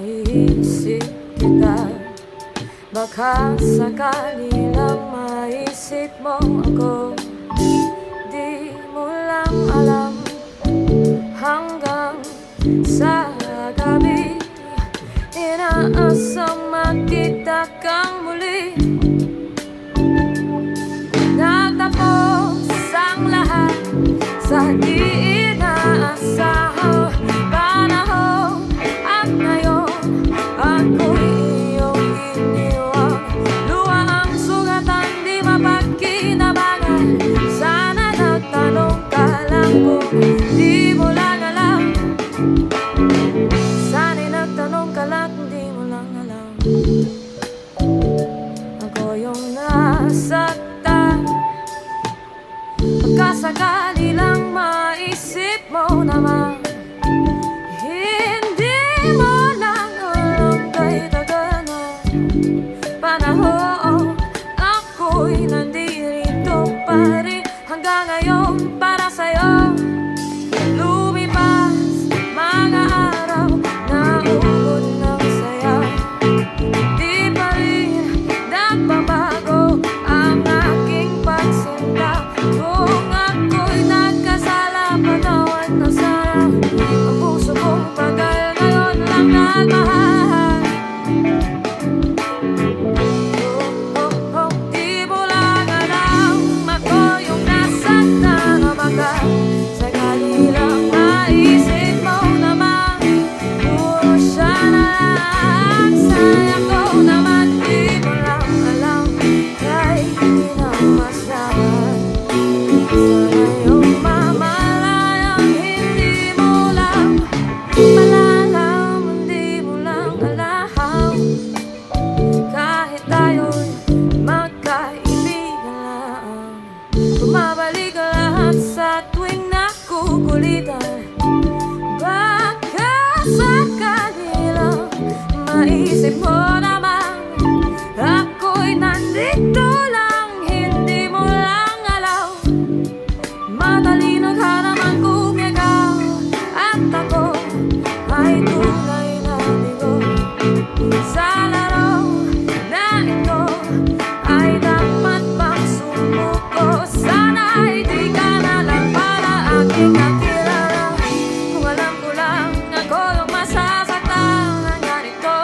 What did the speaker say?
Iniisip kita, baka sakali lang maisip mo ako. Di mo lang alam, hanggang sa gabi inaasang makita kang muli. Nagtapos ang lahat sa di inaasahang panahon, at ngayon ako'y iyong iniwan. Luha ang sugatan, di mapagkinabangan. Sana nagtanong ka lang kung di mo lang alam. Sana'y nagtanong ka lang kung di mo lang alam. Ako yung nasaktan, pagkasakali lang maisip mo naman. Hindi mo lang alam kay tagal na panahon, ako'y nandito pa rin hanggang ngayon para sa'yo. Lumipas mga araw, naubod ng saya, di pa rin nagbabago ang aking pagsinta. Kung ako'y nagkasala, patawad na sana. Ang puso kong tagal ngayon lang nagmahal. Di mo lang alam, ako yung nasaktan na baka sakali lang maisip mo naman. Puro siya na lang, sayang ko naman. Di mo lang alam, kahit hindi na masyaman. Sana yung mamalayang hindi mo lang malalaman, di mo lang alam. Kahit tayo'y magkaibigan lang, bumabalik lahat sa tuwing nakukulitan. Baka sakali lang maisip mo naman, ako'y nandito lang, hindi mo lang alam. Matalino ka naman kung ikaw at ako ay tunay na bigo. Sa laro na ito ay dapat pang sumuko. Sana ay di ka na lang para aking nakilala. Kung alam ko lang ako yung masasaktan ng ganito.